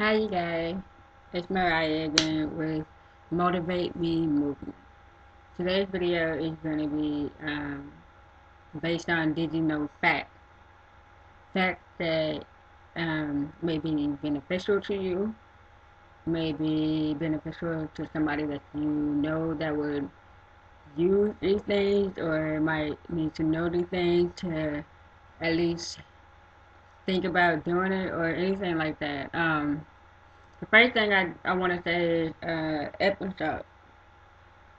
Hi you guys, it's Mariah again with Motivate Me Movement. Today's video is going to be based on did you know facts that may be beneficial to you, may be beneficial to somebody that you know that would use these things or might need to know these things to at least think about doing it or anything like that. The first thing I want to say is Epsom salt.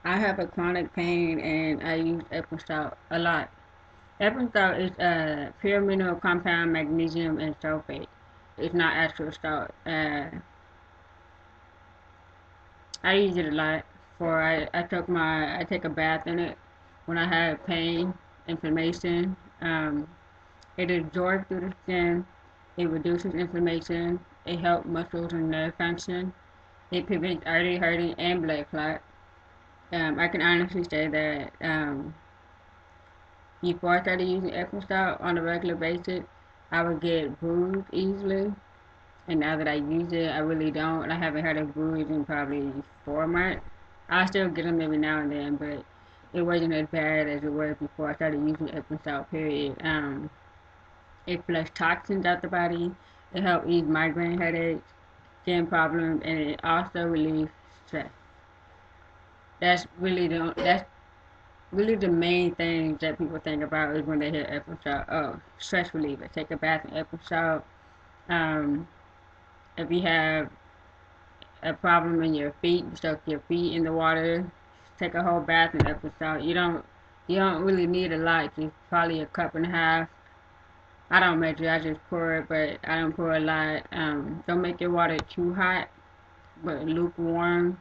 I have a chronic pain and I use Epsom salt a lot. Epsom salt is a pure mineral compound, magnesium and sulfate. It's not actual salt. I use it a lot. I take a bath in it when I have pain, inflammation. It absorbs through the skin. It reduces inflammation. It helps muscles and nerve function. It prevents artery hurting and blood clot. I can honestly say that before I started using Epsom salt on a regular basis, I would get bruised easily. And now that I use it, I really don't. I haven't had a bruise in probably 4 months. I still get them every now and then, but it wasn't as bad as it was before I started using Epsom salt, period. It flushes toxins out the body. It helps ease migraine headaches, skin problems, and it also relieves stress. That's really the main things that people think about is when they hear Epsom salt. Oh, stress reliever. Take a bath in Epsom salt. Um, if you have a problem in your feet, you soak your feet in the water. Take a whole bath in Epsom salt. You don't really need a lot. Just probably a cup and a half. I don't measure. I just pour it, but I don't pour a lot. Don't make your water too hot, but lukewarm.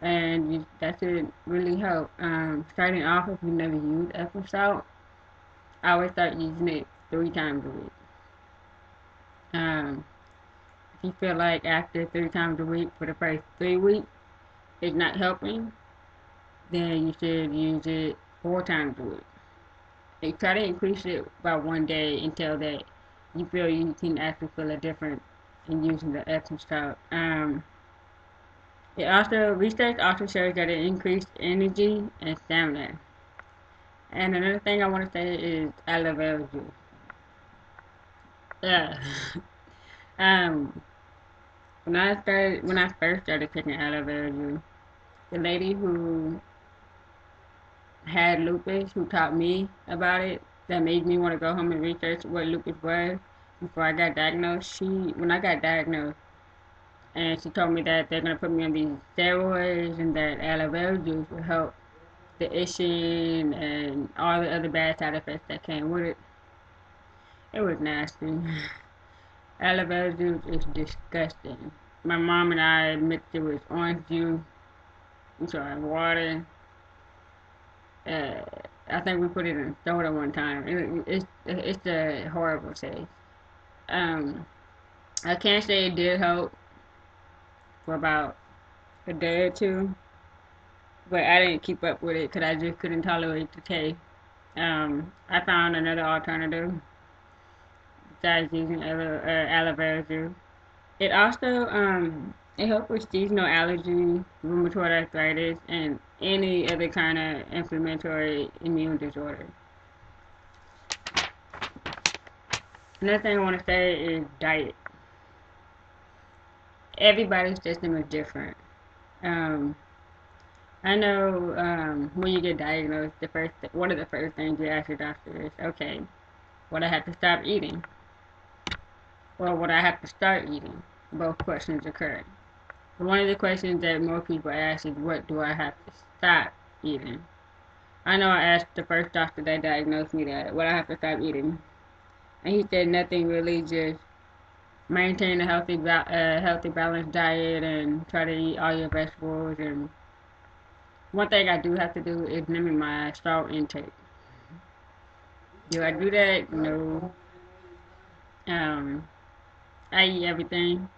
And that should really help. Starting off, if you never used Epsom salt, I always start using it 3 times a week. Um, if you feel like after 3 times a week for the first 3 weeks it's not helping, then you should use it 4 times a week. And try to increase it by 1 day until that you feel you can actually feel a difference in using the Epsom salt. Research also shows that it increased energy and stamina. And another thing I want to say is aloe vera juice. Yeah. um, when I first started taking aloe vera juice, the lady who had lupus, who taught me about it, that made me want to go home and research what lupus was before I got diagnosed. When I got diagnosed, and she told me that they're gonna put me on these steroids and that aloe vera juice will help the itching and all the other bad side effects that came with it. It was nasty. Aloe vera juice is disgusting. My mom and I mixed it with orange juice, water. Uh, I think we put it in soda one time. It's a horrible taste. Um, I can't say it did help for about a day or two, but I didn't keep up with it because I just couldn't tolerate the taste. I found another alternative besides using aloe vera juice. It also it helps with seasonal allergy, rheumatoid arthritis, and any other kind of inflammatory immune disorder. Another thing I want to say is diet. Everybody's system is different. Um, I know when you get diagnosed, one of the first things you ask your doctor is, okay, what I have to stop eating, or what I have to start eating. Both questions occur. One of the questions that more people ask is, what do I have to stop eating? I know I asked the first doctor that diagnosed me that, what I have to stop eating. And he said nothing really, just maintain a healthy balanced diet and try to eat all your vegetables. And one thing I do have to do is limit my salt intake. Do I do that? No. Um, I eat everything.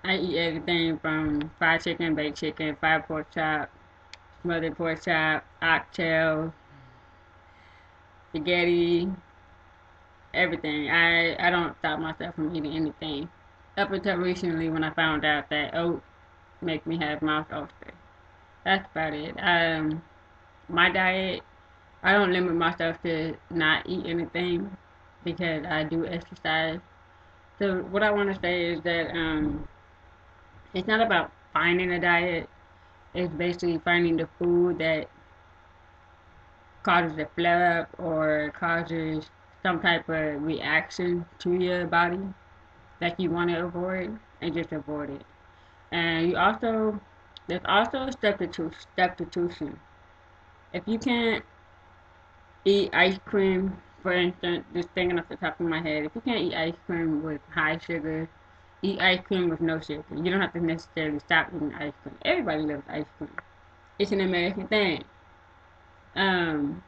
I eat everything from fried chicken, baked chicken, fried pork chop, smothered pork chop, oxtail, spaghetti, everything. I don't stop myself from eating anything. up until recently when I found out that oats make me have mouth ulcers. That's about it. My diet, I don't limit myself to not eat anything because I do exercise. So what I want to say is that it's not about finding a diet. It's basically finding the food that causes a flare up or causes some type of reaction to your body that you want to avoid and just avoid it. And you also there's also substitution. If you can't eat ice cream, for instance, just thinking off the top of my head, if you can't eat ice cream with high sugar, eat ice cream with no sugar. You don't have to necessarily stop eating ice cream. Everybody loves ice cream. It's an American thing. Um,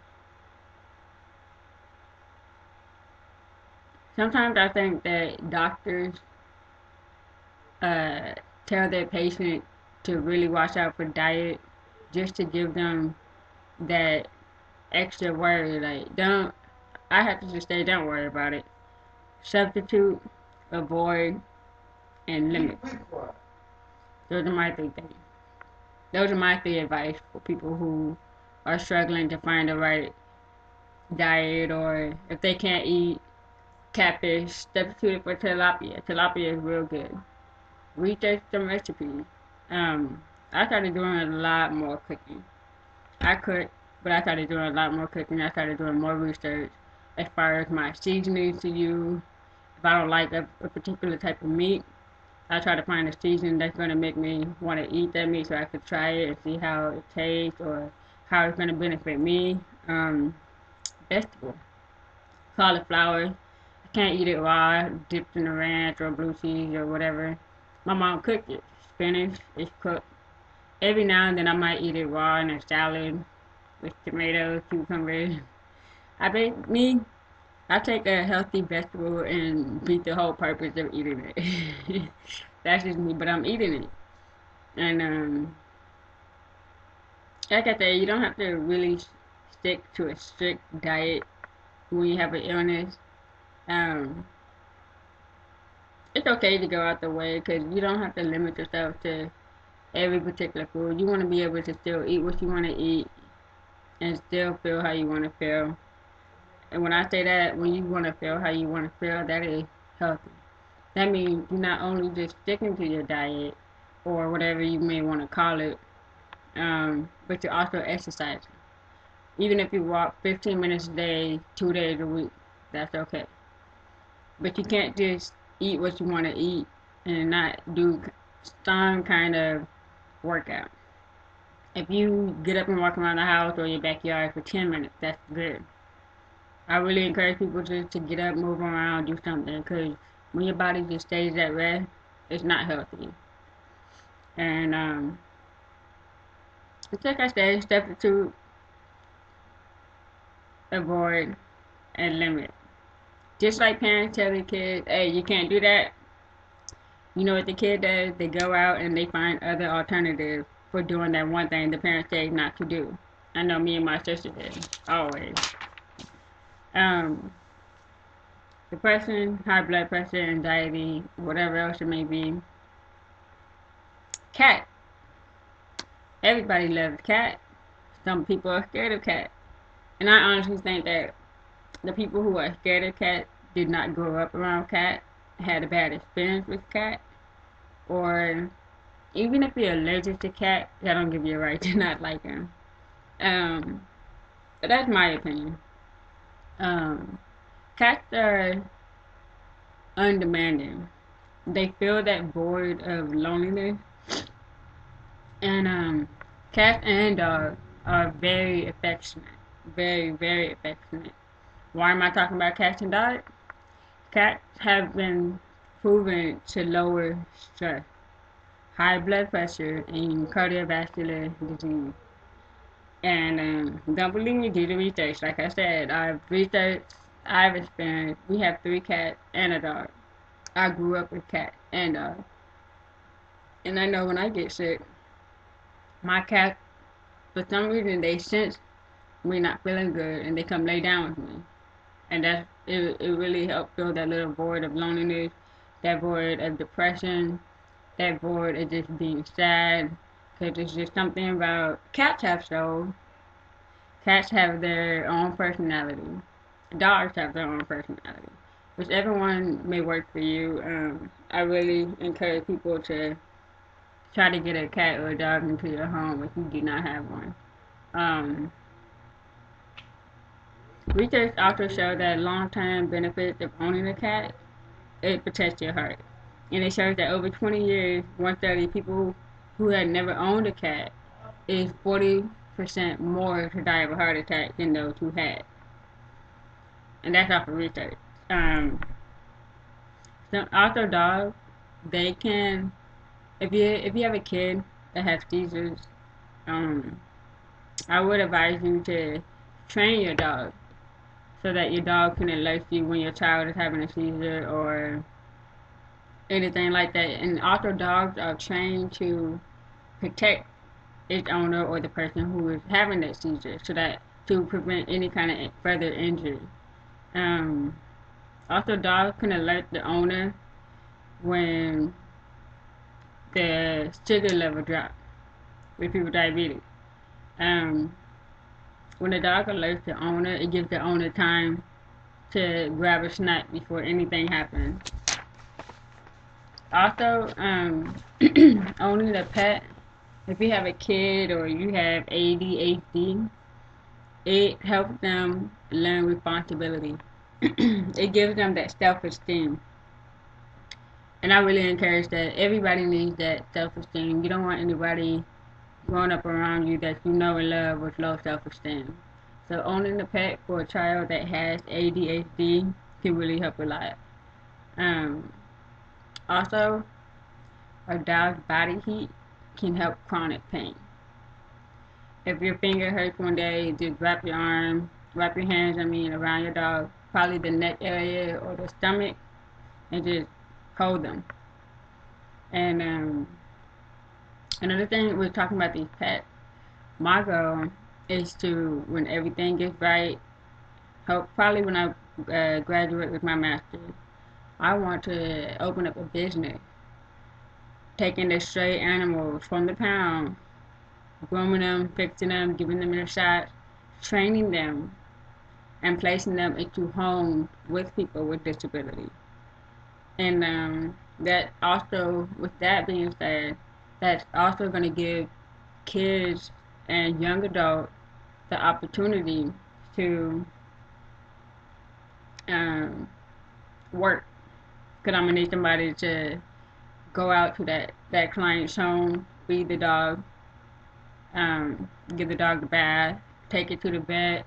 Sometimes I think that doctors uh, tell their patient to really watch out for diet just to give them that extra worry. Like, don't, I have to just say, don't worry about it. Substitute, avoid, and limit. Those are my three things. Those are my three advice for people who are struggling to find the right diet, or if they can't eat catfish, substitute it for tilapia. Tilapia is real good. Research some recipes. Um, I started doing a lot more cooking. I cook, but I started doing a lot more cooking. I started doing more research as far as my seasonings to use. If I don't like a particular type of meat, I try to find a season that's going to make me want to eat that meat so I could try it and see how it tastes or how it's going to benefit me. Vegetable, cauliflower. I can't eat it raw, dipped in the ranch or blue cheese or whatever. My mom cooked it. Spinach is cooked. Every now and then I might eat it raw in a salad with tomatoes, cucumbers. I take a healthy vegetable and beat the whole purpose of eating it. That's just me, but I'm eating it. And like I said, you don't have to really stick to a strict diet when you have an illness. Um, it's okay to go out the way because you don't have to limit yourself to every particular food. You want to be able to still eat what you want to eat and still feel how you want to feel. And when I say that, when you want to feel how you want to feel, that is healthy. That means you're not only just sticking to your diet or whatever you may want to call it, but you're also exercising. Even if you walk 15 minutes a day, 2 days a week, that's okay. But you can't just eat what you want to eat and not do some kind of workout. If you get up and walk around the house or your backyard for 10 minutes, that's good. I really encourage people to get up, move around, do something, because when your body just stays at rest, it's not healthy. And it's like I said, substitute, avoid, and limit. Just like parents tell their kids, hey, you can't do that. You know what the kid does? They go out and they find other alternatives for doing that one thing the parents say not to do. I know me and my sister did, always. Um, Depression, high blood pressure, anxiety, whatever else it may be. Cat. Everybody loves cat. Some people are scared of cat. And I honestly think that the people who are scared of cat did not grow up around cat, had a bad experience with cat, or even if you're allergic to cat, that don't give you a right to not like them. Um, but that's my opinion. Um, Cats are undemanding. They feel that void of loneliness, and cats and dogs are very affectionate, very very affectionate. Why am I talking about cats and dogs? Cats have been proven to lower stress, high blood pressure, and cardiovascular disease. And don't believe me, do the research. Like I said, I've researched, I've experienced. We have three cats and a dog. I grew up with cats and dogs. And I know when I get sick, my cat, for some reason, they sense me not feeling good and they come lay down with me. And it really helped fill that little void of loneliness that void of depression, that void of just being sad. Because it's just something about cats have souls. Cats have their own personality. Dogs have their own personality. Whichever one may work for you. I really encourage people to try to get a cat or a dog into your home if you do not have one. Um, Research also shows that long-term benefits of owning a cat, it protects your heart. And it shows that over 20 years, 1/3 of people who had never owned a cat is 40% more to die of a heart attack than those who had. And that's off of research. Um, Also, dogs, they can, if you have a kid that has seizures, um, I would advise you to train your dog so that your dog can alert you when your child is having a seizure or anything like that. And also, dogs are trained to protect its owner or the person who is having that seizure, so that to prevent any kind of further injury. Um, Also, dogs can alert the owner when the sugar level drops with people with diabetes. Um, when the dog alerts the owner, it gives the owner time to grab a snack before anything happens. Also, owning a pet, if you have a kid or you have ADHD, it helps them learn responsibility. It gives them that self-esteem. And I really encourage that everybody needs that self-esteem. You don't want anybody growing up around you that you know and love with low self-esteem. So owning a pet for a child that has ADHD can really help a lot. Um, Also, a dog's body heat can help chronic pain. If your finger hurts one day, just wrap your hands, around your dog, probably the neck area or the stomach, and just hold them. And another thing, we're talking about these pets. My goal is to, when everything gets right, hope probably when I graduate with my master's, I want to open up a business, taking the stray animals from the pound, grooming them, fixing them, giving them their shots, training them, and placing them into homes with people with disabilities. And that also, with that being said, that's also going to give kids and young adults the opportunity to um, work. Because I'm going to need somebody to go out to that client's home, feed the dog, give the dog a bath, take it to the vet,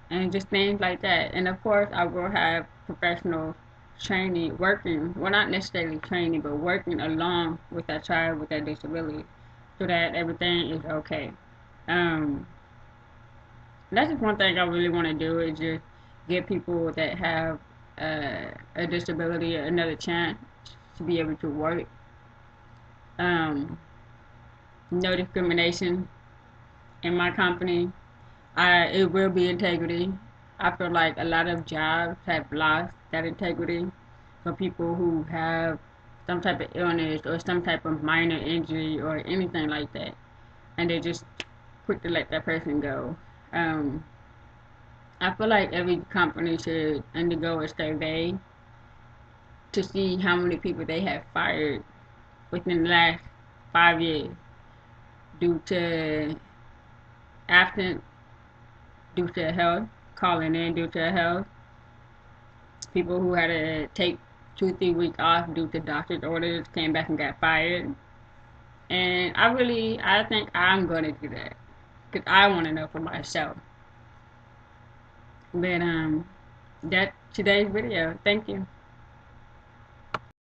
and just things like that. And of course, I will have professional training working, well, not necessarily training, but working along with that child with that disability so that everything is okay. Um, that's just one thing I really want to do is just give people that have a disability another chance to be able to work. No discrimination in my company. It will be integrity. I feel like a lot of jobs have lost that integrity for people who have some type of illness or some type of minor injury or anything like that, and they just quick to let that person go. Um, I feel like every company should undergo a survey to see how many people they have fired within the last 5 years due to absence, due to health, calling in due to health, people who had to take 2 or 3 weeks off due to doctor's orders came back and got fired. And I think I'm going to do that because I want to know for myself. But that's today's video. Thank you.